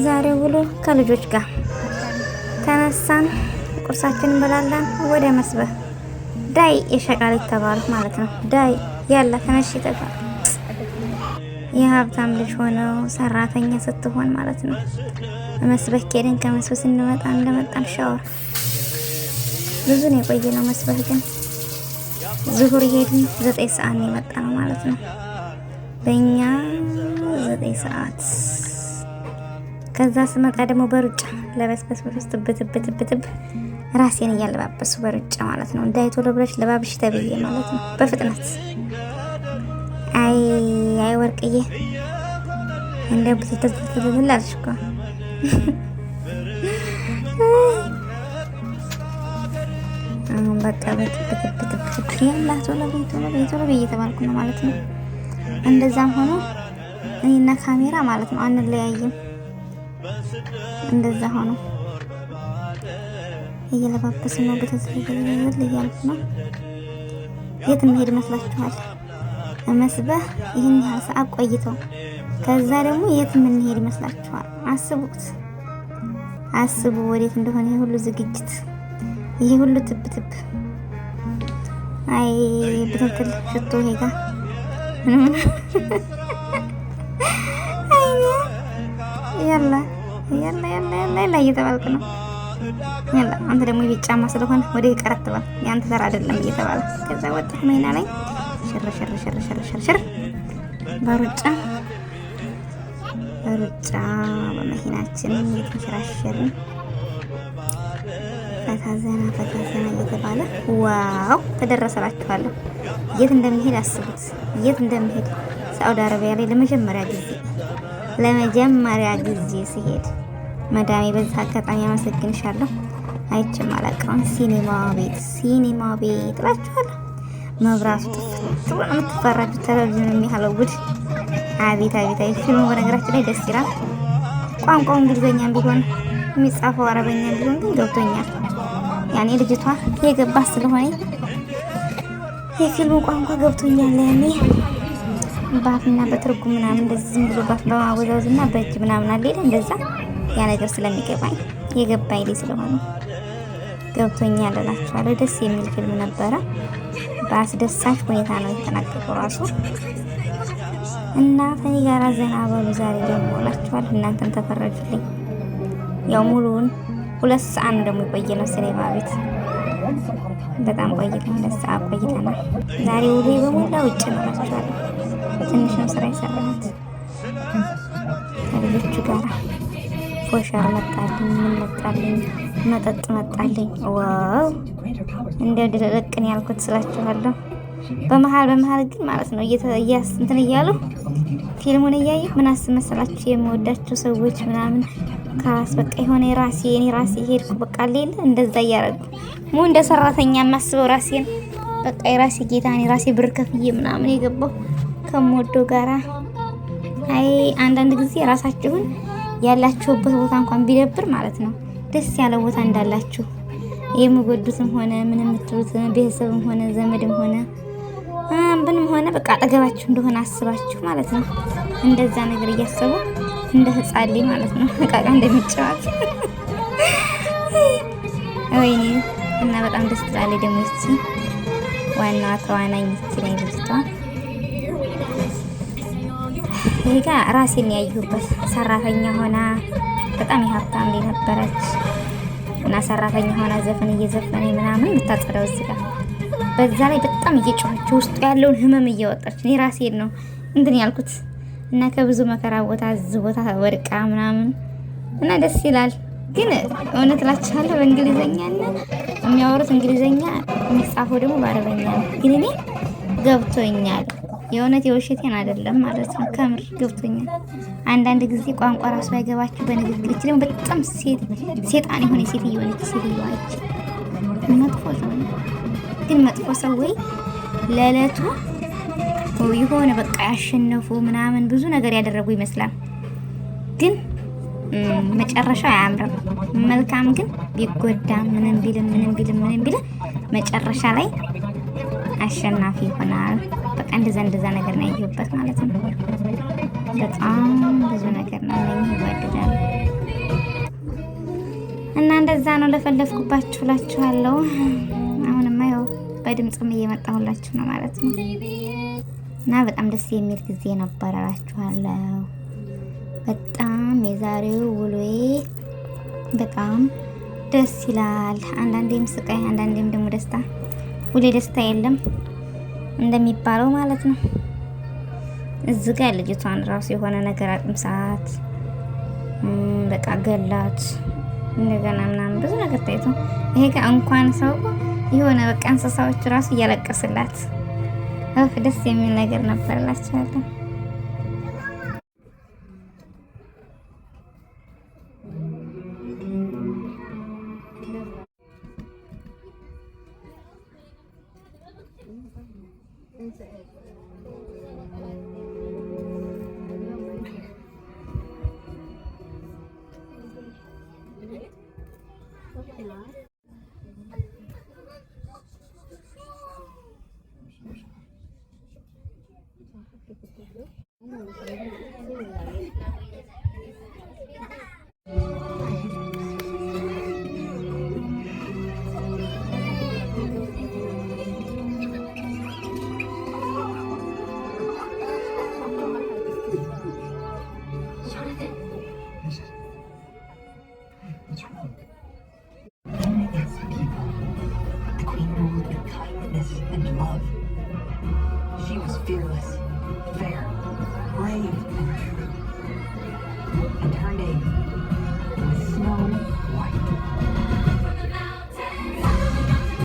ዛሬ ውሎ ከልጆች ጋር ተነሳን፣ ቁርሳችን እንበላለን። ወደ መስበህ ዳይ የሸቃሊት ተባሉት ማለት ነው። ዳይ ያለ ተነሽ ተባለ። የሀብታም ልጅ ሆነው ሰራተኛ ስትሆን ማለት ነው። መስበህ ኬድን። ከመስበህ ስንመጣ እንደመጣን ሻወር ብዙ ነው የቆየነው። መስበህ ግን ዙሁር ሄድን 9 ሰዓት ነው የመጣ ነው ማለት ነው። በእኛ 9 ሰዓት። ከዛ ስመጣ ደግሞ በሩጫ ለበስበስ ውስጥ ብትብትብትብ ራሴን እያለባበሱ በሩጫ ማለት ነው። እንዳይ ቶሎ ብለሽ ለባብሽ ተብዬ ማለት ነው በፍጥነት። አይ ወርቅዬ እንደ ብትተተተላልሽ እኮ አሁን በቃ በትብትብትብ ያላ ቶሎ ብዬ ተባልኩ ነው ማለት ነው። እንደዛም ሆኖ እኔና ካሜራ ማለት ነው አንለያይም። እንደዛ ሆኖ እየለባበስ ነው በተዘለለ እያልኩ ነው። የት መሄድ መስላችኋል? መስበህ ይህን ያህል ሰዓት ቆይተው ከዛ ደግሞ የት የምንሄድ ይመስላችኋል? አስቡ ወዴት እንደሆነ ይሄ ሁሉ ዝግጅት፣ ይሄ ሁሉ ትብትብ። አይ ብትትል ሽቶ ሄጋ ያላ እየተባልክ ነው። ያላ አንተ ደግሞ የጫማ ስለሆነ ወደ ቀረት ተባል ያንተ ተራ አይደለም እየተባለ ከዛ ወጣ መይና ላይ ሽር በሩጫ በመኪናችን እየተሸራሸርን ፈታዘና እየተባለ ዋው ተደረሰላችኋለሁ። የት እንደምሄድ አስቡት። የት እንደምሄድ ሳውዲ አረቢያ ላይ ለመጀመሪያ ጊዜ ሲሄድ መዳሜ በዛ አጋጣሚ አመሰግንሻለሁ። አይቼም አላውቅም። ሲኒማ ቤት እላችኋለሁ። መብራቱ ጥፍት ብሎ ነው የምትፈራጁት። ቴሌቪዥን የሚያለው ጉድ! አቤት! ፊልሙ በነገራችን ላይ ደስ ይላል። ቋንቋው እንግሊዘኛም ቢሆን የሚጻፈው አረበኛም ቢሆን ግን ገብቶኛል። ያኔ ልጅቷ የገባ ስለሆነ የፊልሙ ቋንቋ ገብቶኛል። ያኔ ባፍና በትርጉም ምናምን እንደዚህ ዝም ብሎ ባፍ በማወዛወዝና በእጅ ምናምን አለ እንደዛ ያ ነገር ስለሚገባኝ የገባኝ ልጅ ስለሆነ ገብቶኛል እላችኋለሁ። ደስ የሚል ፊልም ነበረ። በአስደሳች ሁኔታ ነው የተጠናቀቀው ራሱ እና ከኔ ጋር ዘና በሉ። ዛሬ ደግሞ እላችኋለሁ እናንተም ተፈረጁልኝ። ያው ሙሉውን 2 ሰዓት ደግሞ የቆየነው ሲኔማ ቤት በጣም ቆይተን 2 ሰዓት ቆይተናል። ዛሬ ውሎ በሞላ ውጭ ነው እላችኋለሁ። ትንሽ ነው ስራ የሰራሁት ከልጆቹ ጋር። ፎሻር መጣልኝ፣ ምን መጣልኝ፣ መጠጥ መጣልኝ። ዋው እንደው ድረቅን ያልኩት ስላችኋለሁ። በመሃል ግን ማለት ነው እንትን እያሉ ፊልሙን እያየሁ ምን አስመሰላችሁ የምወዳቸው ሰዎች ምናምን ካስ በቃ የሆነ እኔ ራሴ ሄድኩ በቃ ሌለ እንደዛ እያደረጉ እንደ ሰራተኛ የማስበው ራሴን በቃ የራሴ ጌታ እኔ ራሴ ብር ከፍዬ ምናምን የገባው ከምወደው ጋራ። አይ አንዳንድ ጊዜ ራሳችሁን ያላችሁበት ቦታ እንኳን ቢደብር ማለት ነው ደስ ያለ ቦታ እንዳላችሁ የምወዱትም ሆነ ምን የምትሉት ቤተሰብም ሆነ ዘመድም ሆነ ምንም ሆነ በቃ አጠገባችሁ እንደሆነ አስባችሁ ማለት ነው እንደዛ ነገር እያሰቡ እንደ ህፃን ልጅ ማለት ነው እቃቃ እንደሚጫወት ወይኔ እና በጣም ደስ ትላለች። ደግሞ እቺ ዋናዋ ተዋናኝ እቺ ላይ ልጅቷ ይሄጋ ራሴን ያየሁበት ሰራተኛ ሆና በጣም የሀብታም ልጅ ነበረች እና ሰራተኛ ሆና ዘፈን እየዘፈነ ምናምን የምታጸዳው እዚህ ጋር በዛ ላይ በጣም እየጮኸች ውስጥ ያለውን ህመም እያወጣች እኔ ራሴን ነው እንትን ያልኩት እና ከብዙ መከራ ቦታ እዚህ ቦታ ወድቃ ምናምን እና ደስ ይላል። ግን እውነት እላችኋለሁ በእንግሊዘኛ እና የሚያወሩት እንግሊዘኛ የሚጻፈው ደግሞ በአረበኛ ነው። ግን እኔ ገብቶኛል። የእውነት የውሸቴን አይደለም ማለት ነው። ከምር ገብቶኛል። አንዳንድ ጊዜ ቋንቋ ራሱ አይገባችሁ በንግግር እቺ ደግሞ በጣም ሴጣን የሆነ ሴትዮ ነች። መጥፎ ሰው ግን መጥፎ ሰው ወይ ለዕለቱ የሆነ በቃ ያሸነፉ ምናምን ብዙ ነገር ያደረጉ ይመስላል። ግን መጨረሻው አያምርም። መልካም ግን ቢጎዳ ምንም ቢል መጨረሻ ላይ አሸናፊ ይሆናል። በቃ እንደዛ ነገር ነው ያየሁበት ማለት ነው። በጣም ብዙ ነገር ነው ይወደዳል። ለዛ ነው ለፈለፍኩባችሁ እላችኋለሁ። አሁንማ ያው በድምጽም እየመጣሁላችሁ ነው ማለት ነው። እና በጣም ደስ የሚል ጊዜ ነበር እላችኋለሁ። በጣም የዛሬው ውሎዬ በጣም ደስ ይላል። አንዳንዴም ስቃይ፣ አንዳንዴም ደግሞ ደስታ። ሁሌ ደስታ የለም እንደሚባለው ማለት ነው። እዚህ ጋር ልጅቷን ራሱ የሆነ ነገር አቅም ሰዓት በቃ ገላት እንደገና ምናምን ብዙ ነገር ታይቶ ይሄ ጋር እንኳን ሰው የሆነ በቃ እንስሳዎች ራሱ እያለቀስላት ደስ የሚል ነገር ነበር እላችኋለሁ። The queen ruled with kindness and love. She was fearless.